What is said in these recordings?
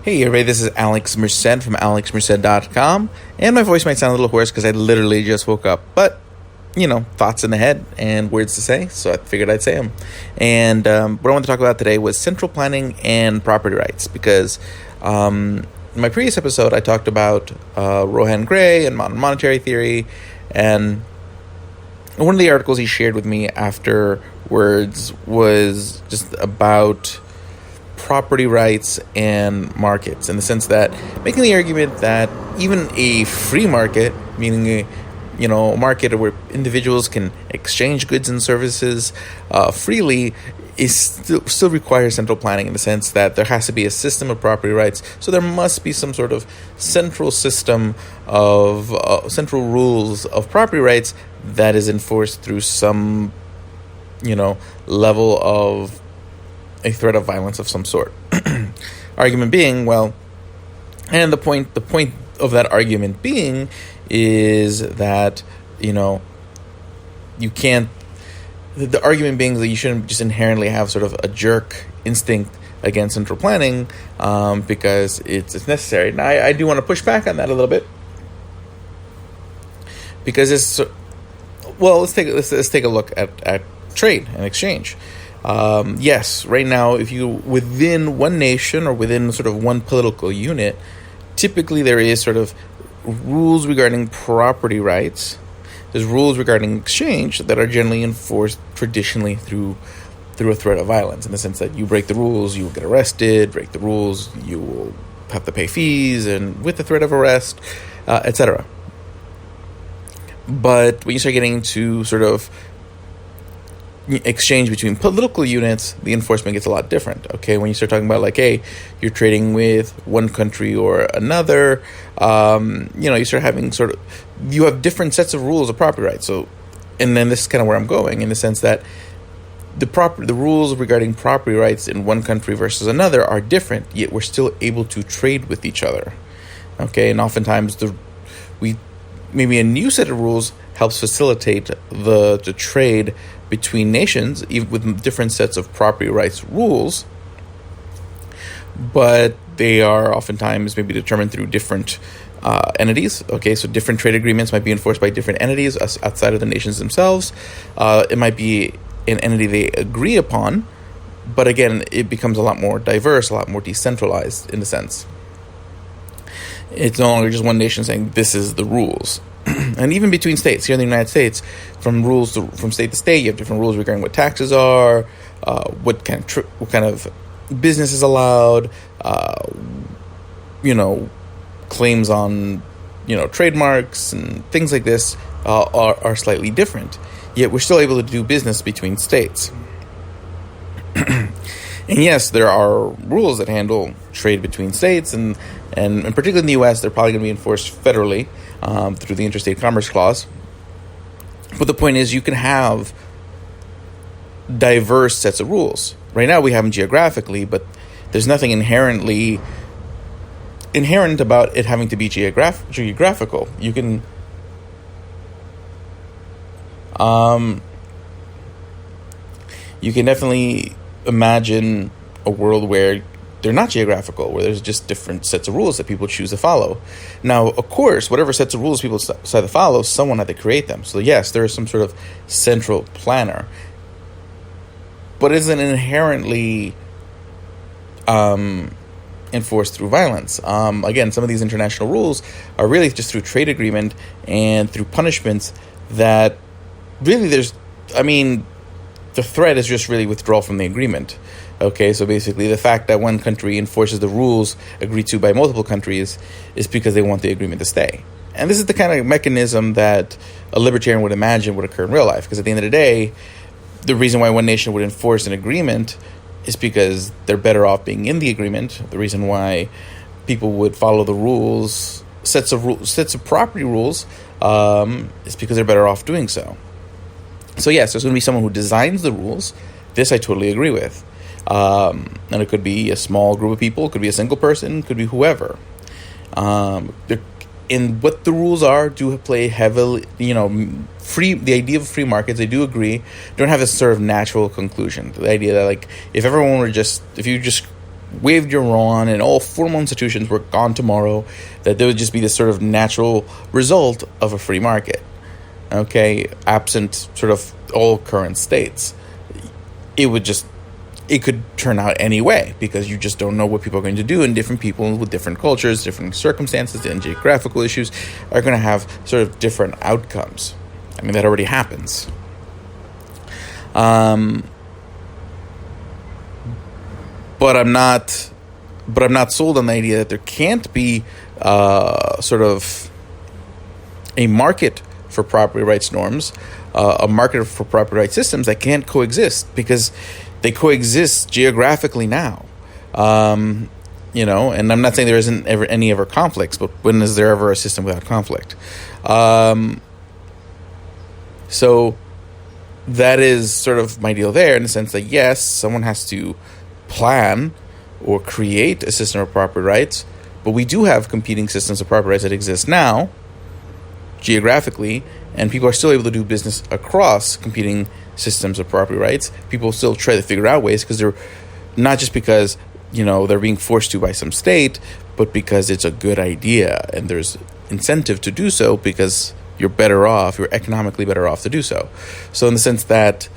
Hey everybody, this is Alex Merced from alexmerced.com, and my voice might sound a little hoarse because I literally just woke up, but, thoughts in the head and words to say, so I figured I'd say them. And what I want to talk about today was central planning and property rights, because in my previous episode I talked about Rohan Gray and modern monetary theory, and one of the articles he shared with me afterwards was just about property rights and markets, in the sense that making the argument that even a free market, meaning a market where individuals can exchange goods and services freely, is still requires central planning, in the sense that there has to be a system of property rights. So there must be some sort of central system of central rules of property rights that is enforced through some level of a threat of violence of some sort. Argument being, and the point of that argument being is that, you can't, the argument being that you shouldn't just inherently have sort of a jerk instinct against central planning because it's necessary. Now, I do want to push back on that a little bit, because let's take a look at trade and exchange. Yes, right now, if you within one nation or within sort of one political unit, typically there is sort of rules regarding property rights. There's rules regarding exchange that are generally enforced traditionally through a threat of violence, in the sense that you break the rules, you will get arrested. Break the rules, you will have to pay fees, and with the threat of arrest, etc. But when you start getting to sort of exchange between political units, the enforcement gets a lot different. Okay, when you start talking about you're trading with one country or another, you start having you have different sets of rules of property rights. So, and then this is kind of where I'm going, in the sense that the rules regarding property rights in one country versus another are different, yet we're still able to trade with each other. Okay, and oftentimes maybe a new set of rules helps facilitate the trade between nations, even with different sets of property rights rules, but they are oftentimes maybe determined through different entities. Okay, so different trade agreements might be enforced by different entities outside of the nations themselves. It might be an entity they agree upon, but again, it becomes a lot more diverse, a lot more decentralized in a sense. It's no longer just one nation saying this is the rules. And even between states, here in the United States, from state to state, you have different rules regarding what taxes are, what kind of business is allowed, claims on, trademarks and things like this are slightly different. Yet we're still able to do business between states. And yes, there are rules that handle trade between states, and particularly in the U.S., they're probably going to be enforced federally through the Interstate Commerce Clause. But the point is, you can have diverse sets of rules. Right now, we have them geographically, but there's nothing inherent about it having to be geographical. You can definitely imagine a world where they're not geographical, where there's just different sets of rules that people choose to follow. Now, of course, whatever sets of rules people decide to follow, someone had to create them. So yes, there is some sort of central planner, but it isn't inherently enforced through violence. Again, some of these international rules are really just through trade agreement and through punishments that really the threat is just really withdrawal from the agreement. Okay, so basically the fact that one country enforces the rules agreed to by multiple countries is because they want the agreement to stay. And this is the kind of mechanism that a libertarian would imagine would occur in real life, because at the end of the day, the reason why one nation would enforce an agreement is because they're better off being in the agreement. The reason why people would follow the rules, sets of property rules, is because they're better off doing so. So yes, there's going to be someone who designs the rules. This I totally agree with. And it could be a small group of people, it could be a single person, it could be whoever. In what the rules are do play heavily, the idea of free markets, I do agree, don't have a sort of natural conclusion. The idea that if you just waved your wand and all formal institutions were gone tomorrow, that there would just be this sort of natural result of a free market, okay, absent sort of all current states. It could turn out any way, because you just don't know what people are going to do, and different people with different cultures, different circumstances, and geographical issues are going to have sort of different outcomes. I mean, that already happens. But I'm not sold on the idea that there can't be sort of a market for property rights norms, a market for property rights systems that can't coexist, because they coexist geographically now. And I'm not saying there isn't any ever conflicts, but when is there ever a system without conflict? So that is sort of my deal there, in the sense that, yes, someone has to plan or create a system of property rights, but we do have competing systems of property rights that exist now, geographically, and people are still able to do business across competing systems of property rights. People still try to figure out ways, because they're not just because they're being forced to by some state, but because it's a good idea and there's incentive to do so, because you're economically better off to do so. So in the sense that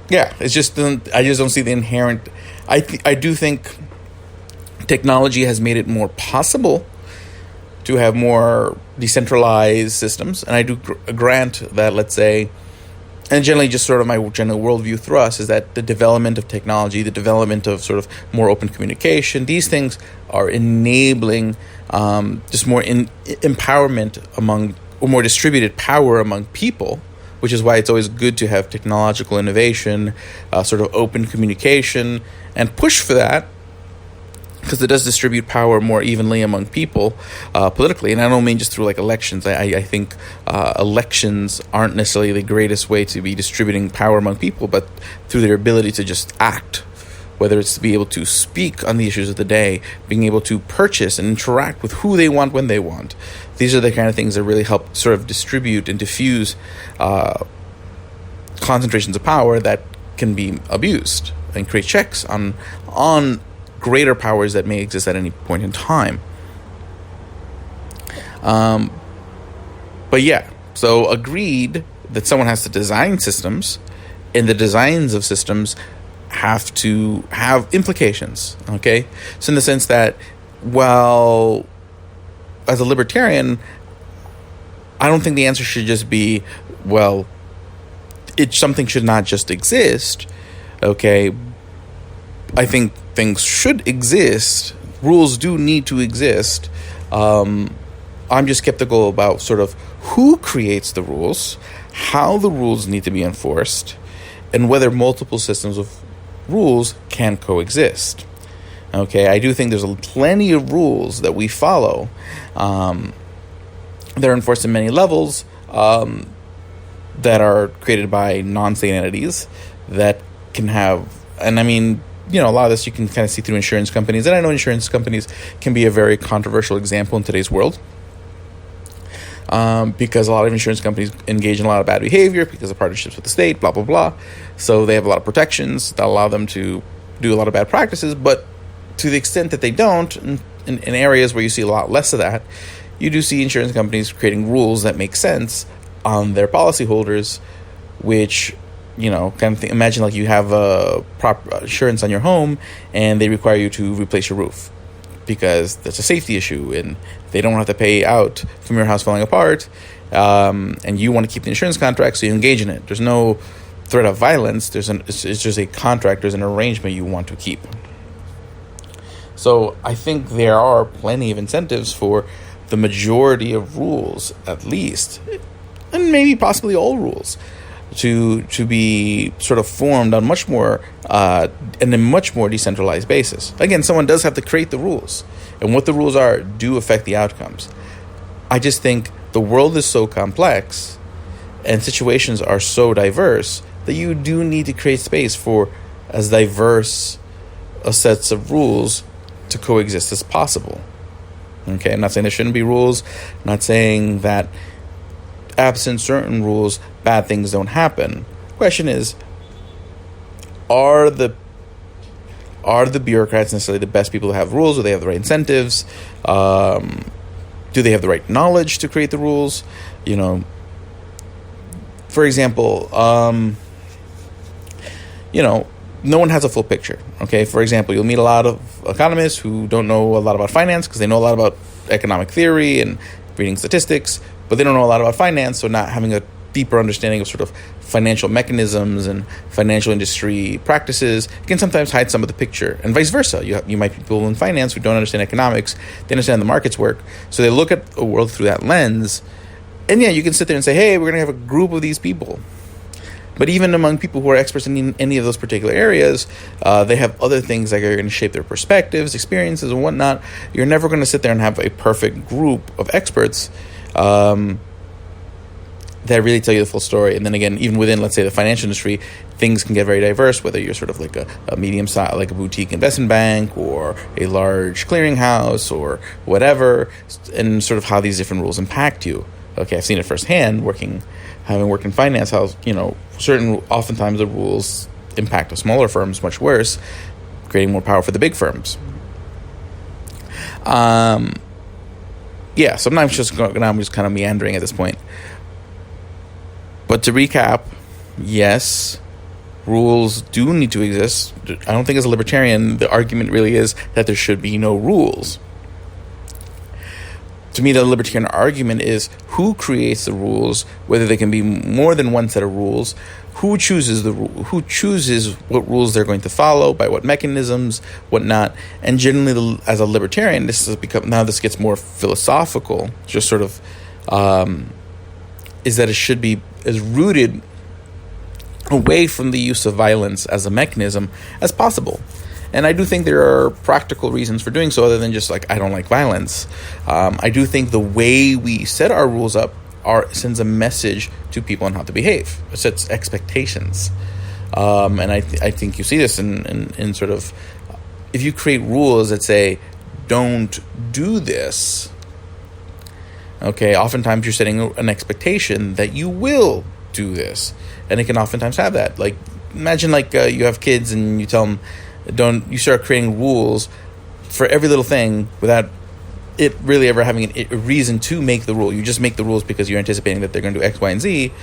it's just, I just don't see the inherent. I do think technology has made it more possible to have more decentralized systems, and I do grant that, let's say, and generally just sort of my general worldview thrust is that the development of technology, the development of sort of more open communication, these things are enabling just more empowerment or more distributed power among people, which is why it's always good to have technological innovation, sort of open communication, and push for that, because it does distribute power more evenly among people politically. And I don't mean just through like elections. I think elections aren't necessarily the greatest way to be distributing power among people, but through their ability to just act, whether it's to be able to speak on the issues of the day, being able to purchase and interact with who they want when they want. These are the kind of things that really help sort of distribute and diffuse concentrations of power that can be abused, and create checks on greater powers that may exist at any point in time. But yeah, so agreed that someone has to design systems, and the designs of systems have to have implications, okay? So in the sense that, well, as a libertarian, I don't think the answer should just be, well, something should not just exist, okay? I think things should exist. Rules do need to exist. I'm just skeptical about sort of who creates the rules, how the rules need to be enforced, and whether multiple systems of rules can coexist. Okay, I do think there's plenty of rules that we follow. They're enforced in many levels that are created by non-state entities that can have, and I mean, a lot of this you can kind of see through insurance companies. And I know insurance companies can be a very controversial example in today's world, because a lot of insurance companies engage in a lot of bad behavior because of partnerships with the state, blah, blah, blah. So they have a lot of protections that allow them to do a lot of bad practices. But to the extent that they don't, in areas where you see a lot less of that, you do see insurance companies creating rules that make sense on their policyholders, which, kind of imagine like you have a proper insurance on your home and they require you to replace your roof because that's a safety issue and they don't have to pay out from your house falling apart, and you want to keep the insurance contract, so you engage in it. There's no threat of violence. It's just a contract. There's an arrangement you want to keep. So I think there are plenty of incentives for the majority of rules, at least, and maybe possibly all rules, to be sort of formed on much more in a much more decentralized basis. Again, someone does have to create the rules, and what the rules are do affect the outcomes. I just think the world is so complex and situations are so diverse that you do need to create space for as diverse a sets of rules to coexist as possible. Okay, I'm not saying there shouldn't be rules. I'm not saying that absent certain rules, bad things don't happen. The question is, are the bureaucrats necessarily the best people to have rules? Do they have the right incentives? Do they have the right knowledge to create the rules? For example, no one has a full picture. Okay, for example, you'll meet a lot of economists who don't know a lot about finance because they know a lot about economic theory and reading statistics, but they don't know a lot about finance, so not having a deeper understanding of sort of financial mechanisms and financial industry practices can sometimes hide some of the picture, and vice versa. You might be people in finance who don't understand economics, they understand the markets work, so they look at the world through that lens, and you can sit there and say, hey, we're going to have a group of these people. But even among people who are experts in any of those particular areas, they have other things that are going to shape their perspectives, experiences, and whatnot. You're never going to sit there and have a perfect group of experts that really tell you the full story. And then again, even within, let's say, the financial industry, things can get very diverse, whether you're sort of like a medium size, like a boutique investment bank or a large clearinghouse or whatever, and sort of how these different rules impact you. Okay, I've seen it firsthand having worked in finance, how, oftentimes the rules impact the smaller firms much worse, creating more power for the big firms. So I'm just kind of meandering at this point. But to recap, yes, rules do need to exist. I don't think as a libertarian, the argument really is that there should be no rules. To me, the libertarian argument is who creates the rules, whether they can be more than one set of rules, who chooses what rules they're going to follow, by what mechanisms, whatnot. And generally, as a libertarian, this gets more philosophical, just sort of, is that it should be as rooted away from the use of violence as a mechanism as possible. And I do think there are practical reasons for doing so, other than just I don't like violence. I do think the way we set our rules up sends a message to people on how to behave. It sets expectations. And I think you see this in sort of, if you create rules that say, don't do this, okay, oftentimes you're setting an expectation that you will do this. And it can oftentimes have that. Imagine you have kids and you tell them, you start creating rules for every little thing without it really ever having a reason to make the rule. You just make the rules because you're anticipating that they're going to do X, Y, and Z.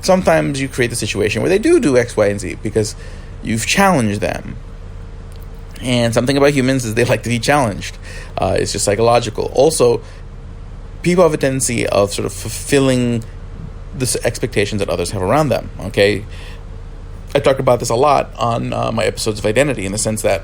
Sometimes you create the situation where they do X, Y, and Z because you've challenged them. And something about humans is they like to be challenged. It's just psychological. Also, people have a tendency of sort of fulfilling the expectations that others have around them. Okay, I talk about this a lot on my episodes of Identity, in the sense that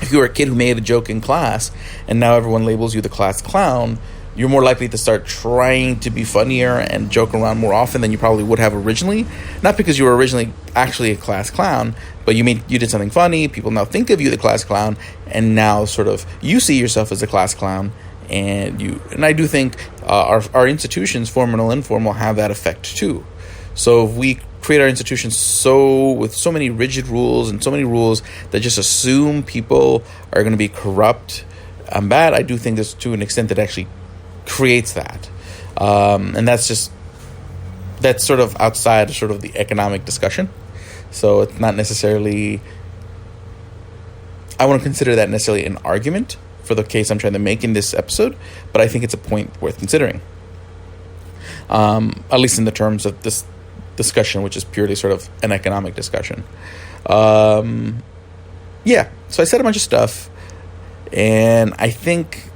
if you were a kid who made a joke in class and now everyone labels you the class clown, you're more likely to start trying to be funnier and joke around more often than you probably would have originally. Not because you were originally actually a class clown, but you did something funny, people now think of you the class clown, and now sort of you see yourself as a class clown. And I do think our institutions, formal and informal, have that effect too. So if we create our institutions with so many rigid rules and so many rules that just assume people are going to be corrupt and bad, I do think there's to an extent that actually creates that. And that's sort of outside sort of the economic discussion. So it's not necessarily, I wouldn't consider that necessarily an argument for the case I'm trying to make in this episode, but I think it's a point worth considering. At least in the terms of this discussion, which is purely sort of an economic discussion. So I said a bunch of stuff, and I think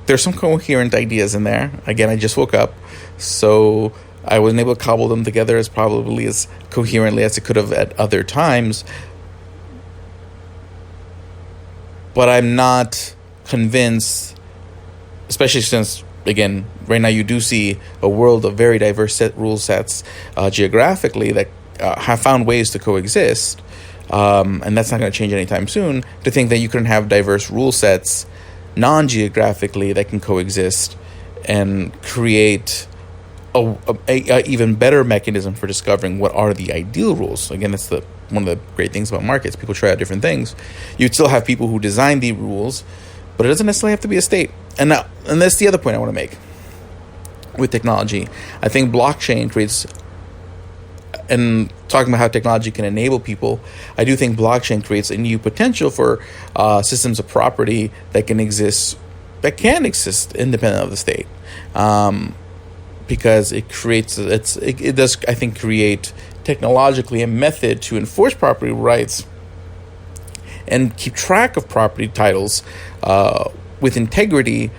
there's some coherent ideas in there. Again, I just woke up, so I wasn't able to cobble them together as probably as coherently as it could have at other times. But I'm not convinced, especially since, again, right now you do see a world of very diverse rule sets geographically that have found ways to coexist, and that's not going to change anytime soon, to think that you can have diverse rule sets non-geographically that can coexist and create a even better mechanism for discovering what are the ideal rules. Again, that's one of the great things about markets. People try out different things. You'd still have people who design the rules, but it doesn't necessarily have to be a state. And that's the other point I want to make with technology. I think blockchain creates and talking about how technology can enable people, I do think blockchain creates a new potential for systems of property that can exist independent of the state, because it does, I think, create technologically a method to enforce property rights and keep track of property titles with integrity.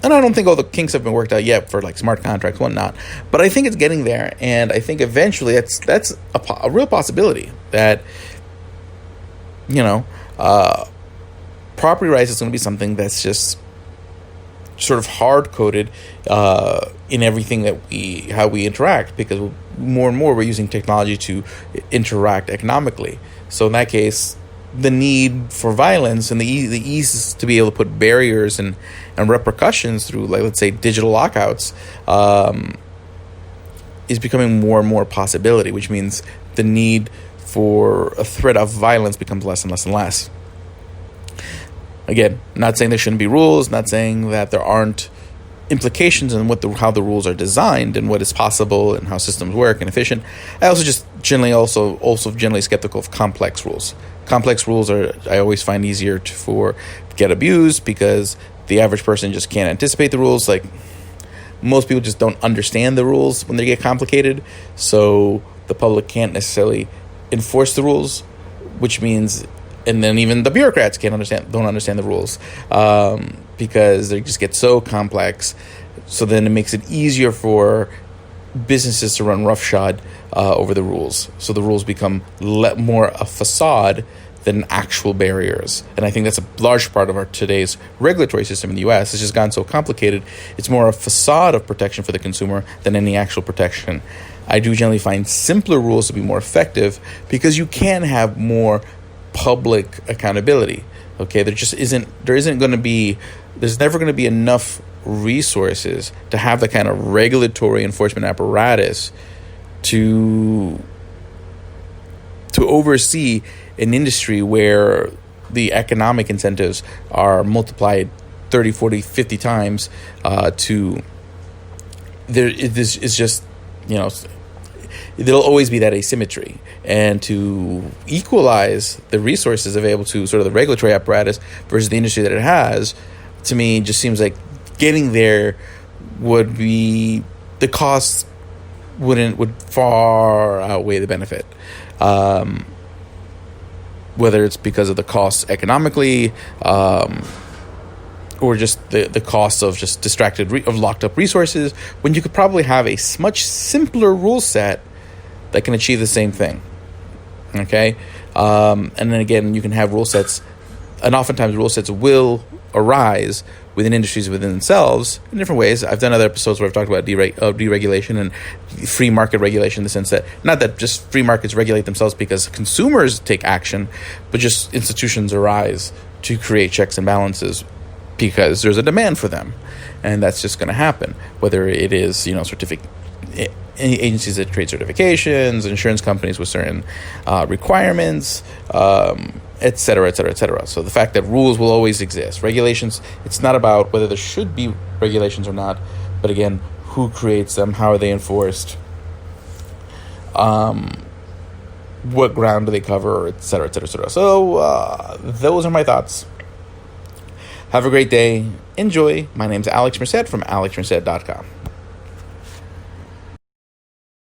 And I don't think all the kinks have been worked out yet for like smart contracts, whatnot. But I think it's getting there, and I think eventually that's a real possibility that, property rights is going to be something that's just sort of hard coded in everything how we interact, because more and more we're using technology to interact economically. So in that case, the need for violence and the ease to be able to put barriers and repercussions through, like, let's say, digital lockouts, is becoming more and more a possibility, which means the need for a threat of violence becomes less and less and less. Again, not saying there shouldn't be rules, not saying that there aren't implications on how the rules are designed and what is possible and how systems work and efficient. I also just generally skeptical of complex rules. Complex rules I always find easier to get abused, because the average person just can't anticipate the rules. Like, most people just don't understand the rules when they get complicated, so the public can't necessarily enforce the rules, which means, and then even the bureaucrats don't understand the rules, because they just get so complex. So then it makes it easier for businesses to run roughshod over the rules. So the rules become more a facade than actual barriers. And I think that's a large part of today's regulatory system in the U.S. It's just gotten so complicated. It's more a facade of protection for the consumer than any actual protection. I do generally find simpler rules to be more effective, because you can have more public accountability. Okay, there's never going to be enough resources to have the kind of regulatory enforcement apparatus to oversee an industry where the economic incentives are multiplied 30, 40, 50 times. This is just, there'll always be that asymmetry. And to equalize the resources available to sort of the regulatory apparatus versus the industry that it has, to me, just seems like getting there would be, the costs would far outweigh the benefit. Whether it's because of the costs economically, or just the costs of just of locked up resources, when you could probably have a much simpler rule set that can achieve the same thing. Okay, and then again, you can have rule sets, and oftentimes rule sets will arise within industries within themselves in different ways. I've done other episodes where I've talked about deregulation and free market regulation, in the sense that not that just free markets regulate themselves because consumers take action, but just institutions arise to create checks and balances because there's a demand for them, and that's just going to happen. Whether it is agencies that create certifications, insurance companies with certain requirements, et cetera, et cetera, et cetera. So the fact that rules will always exist. Regulations, it's not about whether there should be regulations or not, but again, who creates them, how are they enforced, what ground do they cover, et cetera, et cetera, et cetera. So those are my thoughts. Have a great day. Enjoy. My name's Alex Merced from alexmerced.com.